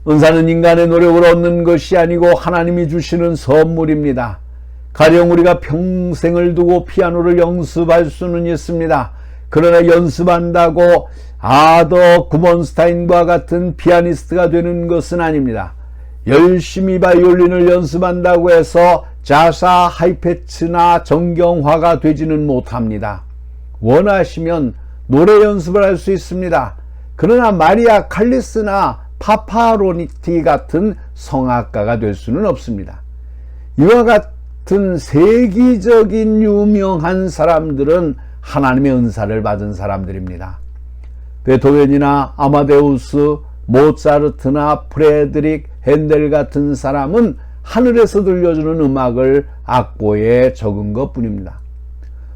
은사는 인간의 노력을 얻는 것이 아니고 하나님이 주시는 선물입니다. 가령 우리가 평생을 두고 피아노를 연습할 수는 있습니다. 그러나 연습한다고 아더 구먼스타인과 같은 피아니스트가 되는 것은 아닙니다. 열심히 바이올린을 연습한다고 해서 자사 하이패츠나 정경화가 되지는 못합니다. 원하시면 노래 연습을 할 수 있습니다. 그러나 마리아 칼리스나 파파로니티 같은 성악가가 될 수는 없습니다. 이와 같은 세계적인 유명한 사람들은 하나님의 은사를 받은 사람들입니다. 베토벤이나 아마데우스, 모차르트나 프레드릭 핸델 같은 사람은 하늘에서 들려주는 음악을 악보에 적은 것 뿐입니다.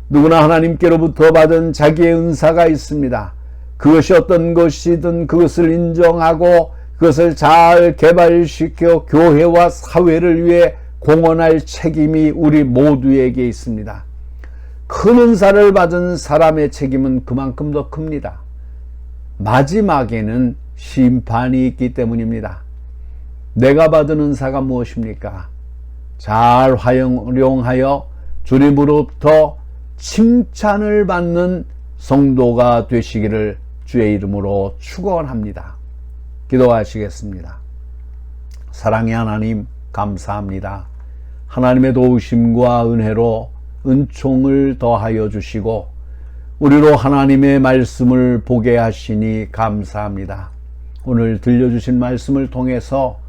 누구나 하나님께로부터 받은 자기의 은사가 있습니다. 그것이 어떤 것이든 그것을 인정하고 그것을 잘 개발시켜 교회와 사회를 위해 공헌할 책임이 우리 모두에게 있습니다. 큰 은사를 받은 사람의 책임은 그만큼 더 큽니다. 마지막에는 심판이 있기 때문입니다. 내가 받은 은사가 무엇입니까? 잘 활용하여 주님으로부터 칭찬을 받는 성도가 되시기를 주의 이름으로 축원합니다. 기도하시겠습니다. 사랑의 하나님, 감사합니다. 하나님의 도우심과 은혜로 은총을 더하여 주시고 우리로 하나님의 말씀을 보게 하시니 감사합니다. 오늘 들려주신 말씀을 통해서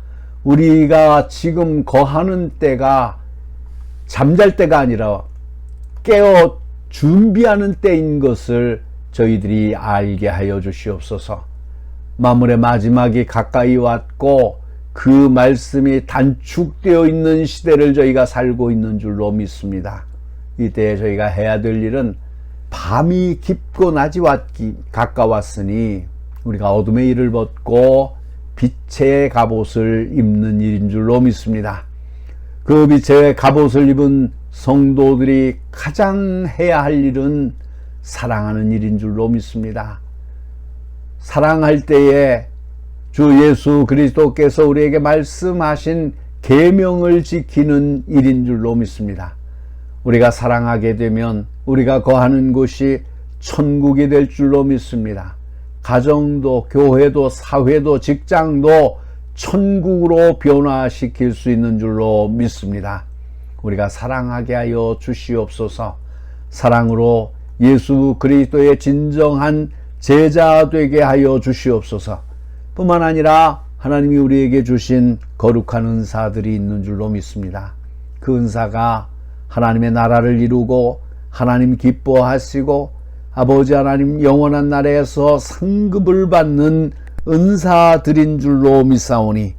우리가 지금 거하는 때가 잠잘 때가 아니라 깨어 준비하는 때인 것을 저희들이 알게 하여 주시옵소서. 만물의 마지막이 가까이 왔고 그 말씀이 단축되어 있는 시대를 저희가 살고 있는 줄로 믿습니다. 이때 저희가 해야 될 일은 밤이 깊고 낮이 가까웠으니 우리가 어둠의 일을 벗고 빛의 갑옷을 입는 일인 줄로 믿습니다. 그 빛의 갑옷을 입은 성도들이 가장 해야 할 일은 사랑하는 일인 줄로 믿습니다. 사랑할 때에 주 예수 그리스도께서 우리에게 말씀하신 계명을 지키는 일인 줄로 믿습니다. 우리가 사랑하게 되면 우리가 거하는 곳이 천국이 될 줄로 믿습니다. 가정도 교회도 사회도 직장도 천국으로 변화시킬 수 있는 줄로 믿습니다. 우리가 사랑하게 하여 주시옵소서. 사랑으로 예수 그리스도의 진정한 제자 되게 하여 주시옵소서. 뿐만 아니라 하나님이 우리에게 주신 거룩한 은사들이 있는 줄로 믿습니다. 그 은사가 하나님의 나라를 이루고 하나님 기뻐하시고 아버지 하나님 영원한 나라에서 상급을 받는 은사들인 줄로 믿사오니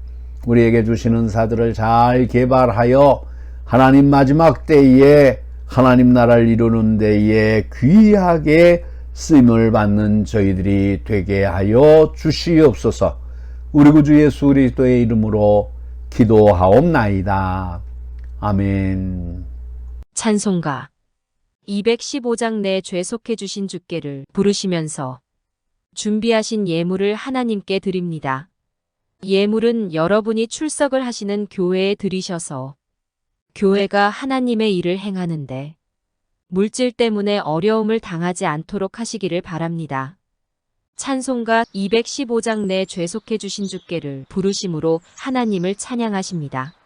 우리에게 주신 은사들을 잘 개발하여 하나님 마지막 때에 하나님 나라를 이루는 데에 귀하게 쓰임을 받는 저희들이 되게 하여 주시옵소서. 우리 구주 예수 그리스도의 이름으로 기도하옵나이다. 아멘. 찬송가 215장 내 죄속해 주신 주께를 부르시면서 준비하신 예물을 하나님께 드립니다. 예물은 여러분이 출석을 하시는 교회에 드리셔서 교회가 하나님의 일을 행하는데 물질 때문에 어려움을 당하지 않도록 하시기를 바랍니다. 찬송가 215장 내 죄속해 주신 주께를 부르심으로 하나님을 찬양하십니다.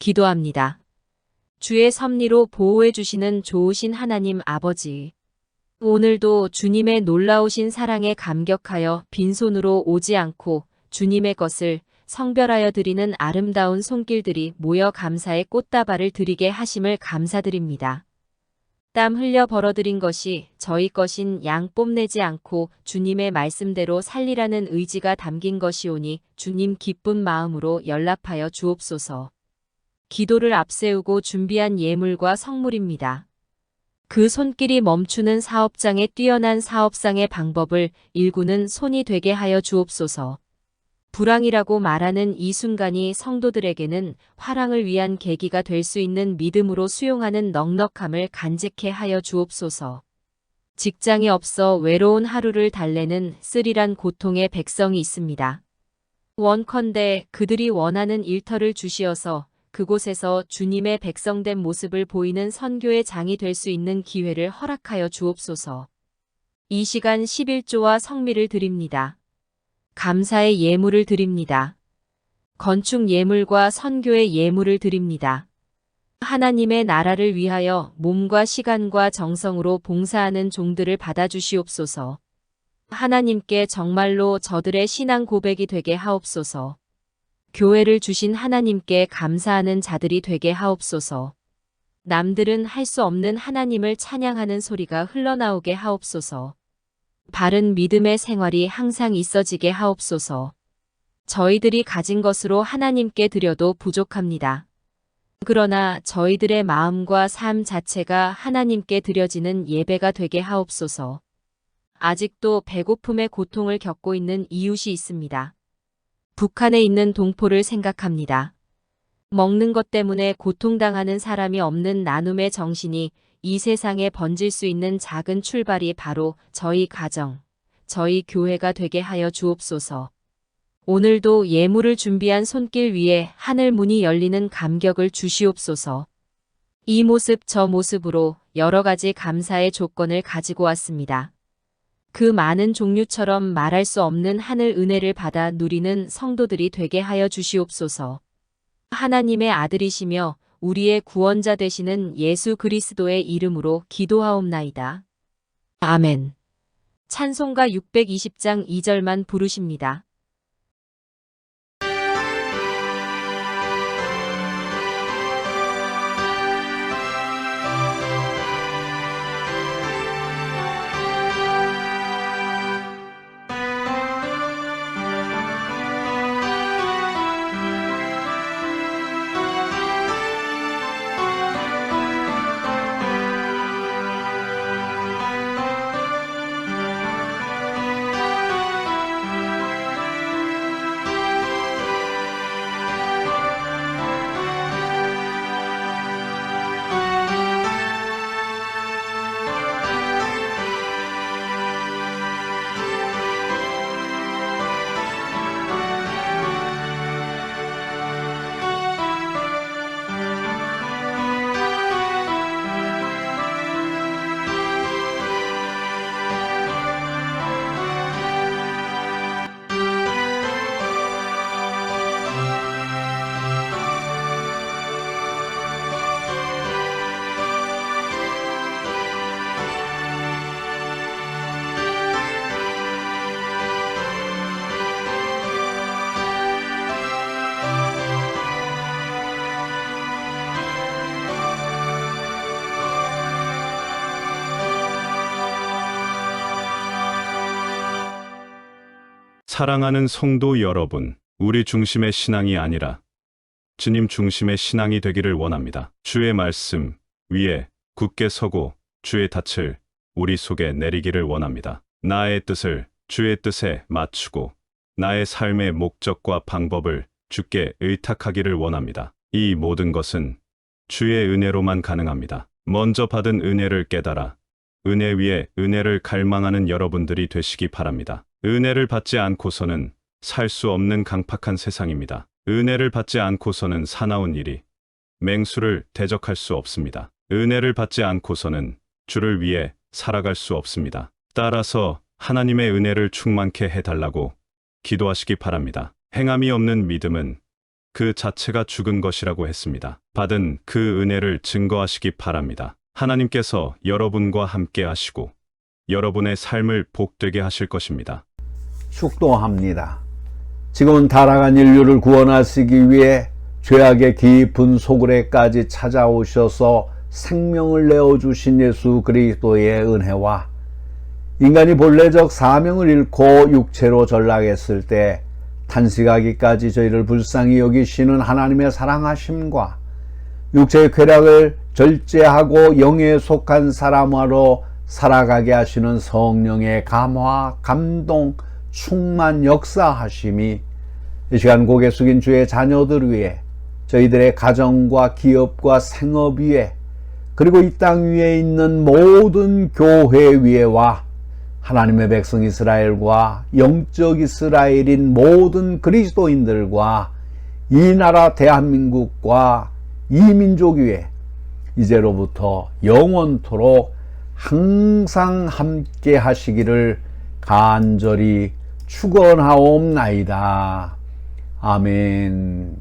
기도합니다. 주의 섭리로 보호해 주시는 좋으신 하나님 아버지. 오늘도 주님의 놀라우신 사랑에 감격하여 빈손으로 오지 않고 주님의 것을 성별하여 드리는 아름다운 손길들이 모여 감사의 꽃다발을 드리게 하심을 감사드립니다. 땀 흘려 벌어들인 것이 저희 것인 양 뽐내지 않고 주님의 말씀대로 살리라는 의지가 담긴 것이오니 주님 기쁜 마음으로 연락하여 주옵소서. 기도를 앞세우고 준비한 예물과 성물입니다. 그 손길이 멈추는 사업장의 뛰어난 사업상의 방법을 일구는 손이 되게 하여 주옵소서. 불황이라고 말하는 이 순간이 성도들에게는 화랑을 위한 계기가 될 수 있는 믿음으로 수용하는 넉넉함을 간직케 하여 주옵소서. 직장이 없어 외로운 하루를 달래는 쓰리란 고통의 백성이 있습니다. 원컨대 그들이 원하는 일터를 주시어서 그곳에서 주님의 백성된 모습을 보이는 선교의 장이 될 수 있는 기회를 허락하여 주옵소서. 이 시간 11조와 성미를 드립니다. 감사의 예물을 드립니다. 건축 예물과 선교의 예물을 드립니다. 하나님의 나라를 위하여 몸과 시간과 정성으로 봉사하는 종들을 받아주시옵소서. 하나님께 정말로 저들의 신앙 고백이 되게 하옵소서. 교회를 주신 하나님께 감사하는 자들이 되게 하옵소서. 남들은 할 수 없는 하나님을 찬양하는 소리가 흘러나오게 하옵소서. 바른 믿음의 생활이 항상 있어지게 하옵소서. 저희들이 가진 것으로 하나님께 드려도 부족합니다. 그러나 저희들의 마음과 삶 자체가 하나님께 드려지는 예배가 되게 하옵소서. 아직도 배고픔의 고통을 겪고 있는 이웃이 있습니다. 북한에 있는 동포를 생각합니다. 먹는 것 때문에 고통당하는 사람이 없는 나눔의 정신이 이 세상에 번질 수 있는 작은 출발이 바로 저희 가정, 저희 교회가 되게 하여 주옵소서. 오늘도 예물을 준비한 손길 위에 하늘 문이 열리는 감격을 주시옵소서. 이 모습 저 모습으로 여러 가지 감사의 조건을 가지고 왔습니다. 그 많은 종류처럼 말할 수 없는 하늘 은혜를 받아 누리는 성도들이 되게 하여 주시옵소서. 하나님의 아들이시며 우리의 구원자 되시는 예수 그리스도의 이름으로 기도하옵나이다. 아멘. 찬송가 620장 2절만 부르십니다. 사랑하는 성도 여러분, 우리 중심의 신앙이 아니라 주님 중심의 신앙이 되기를 원합니다. 주의 말씀 위에 굳게 서고 주의 닻을 우리 속에 내리기를 원합니다. 나의 뜻을 주의 뜻에 맞추고 나의 삶의 목적과 방법을 주께 의탁하기를 원합니다. 이 모든 것은 주의 은혜로만 가능합니다. 먼저 받은 은혜를 깨달아 은혜 위에 은혜를 갈망하는 여러분들이 되시기 바랍니다. 은혜를 받지 않고서는 살 수 없는 강팍한 세상입니다. 은혜를 받지 않고서는 사나운 일이 맹수를 대적할 수 없습니다. 은혜를 받지 않고서는 주를 위해 살아갈 수 없습니다. 따라서 하나님의 은혜를 충만케 해달라고 기도하시기 바랍니다. 행함이 없는 믿음은 그 자체가 죽은 것이라고 했습니다. 받은 그 은혜를 증거하시기 바랍니다. 하나님께서 여러분과 함께 하시고 여러분의 삶을 복되게 하실 것입니다. 축도합니다. 지금은 타락한 인류를 구원하시기 위해 죄악의 깊은 소굴에까지 찾아오셔서 생명을 내어주신 예수 그리스도의 은혜와 인간이 본래적 사명을 잃고 육체로 전락했을 때 탄식하기까지 저희를 불쌍히 여기시는 하나님의 사랑하심과 육체의 쾌락을 절제하고 영에 속한 사람으로 살아가게 하시는 성령의 감화, 감동, 충만 역사하심이 이 시간 고개 숙인 주의 자녀들 위해 저희들의 가정과 기업과 생업 위에 그리고 이 땅 위에 있는 모든 교회 위에와 하나님의 백성 이스라엘과 영적 이스라엘인 모든 그리스도인들과 이 나라 대한민국과 이 민족 위에 이제로부터 영원토록 항상 함께 하시기를 간절히 축원하옵나이다. 아멘.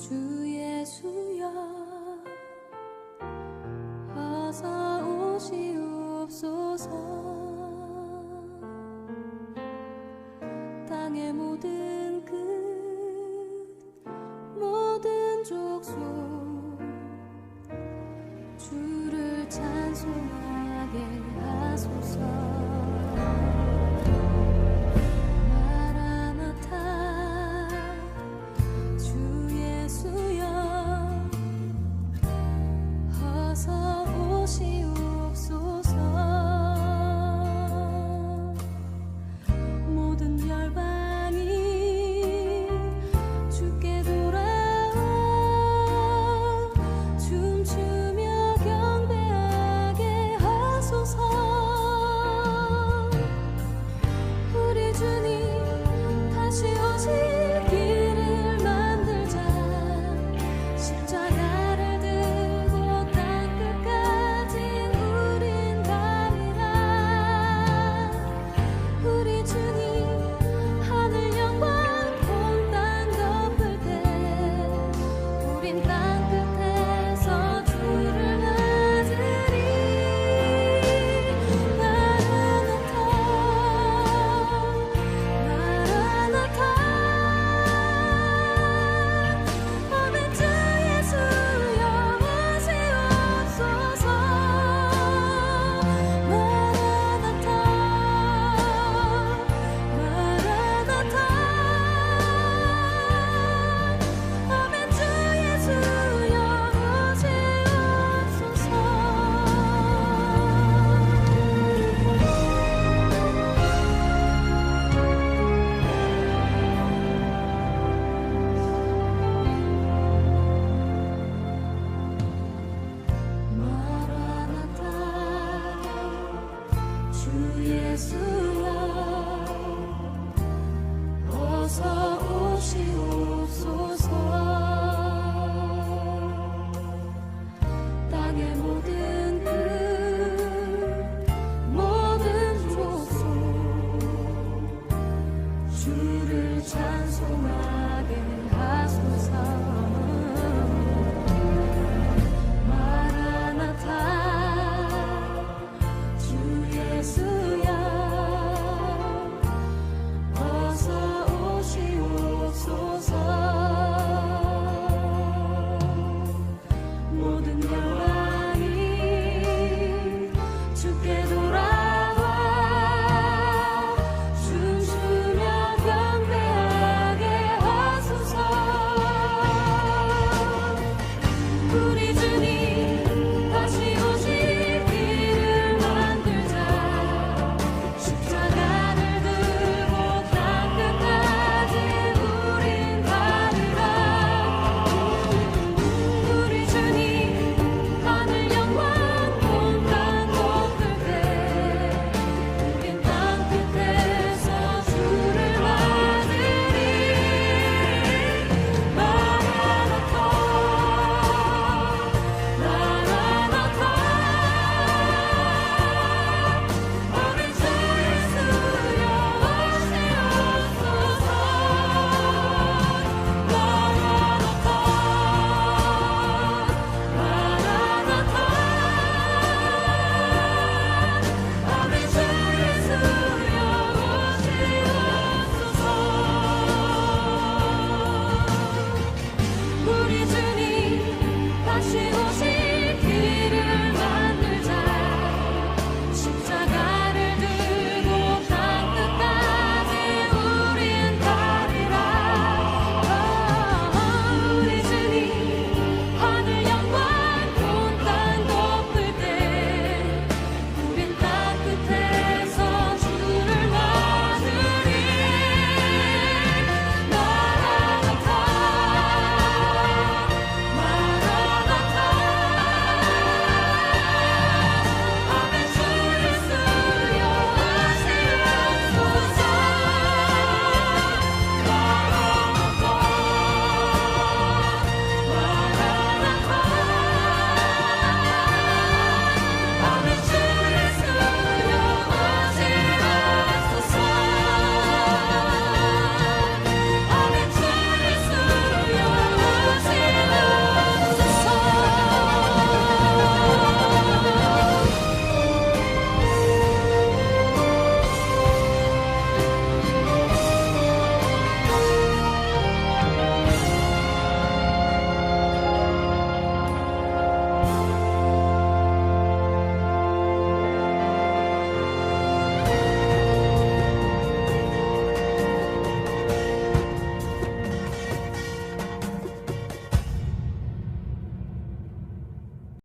주 예수여 어서 오시옵소서. 땅의 모든 끝 모든 족속 주를 찬송하게 하소서. 마라나타 주 예수여 어서 오시옵소서. 모든 열방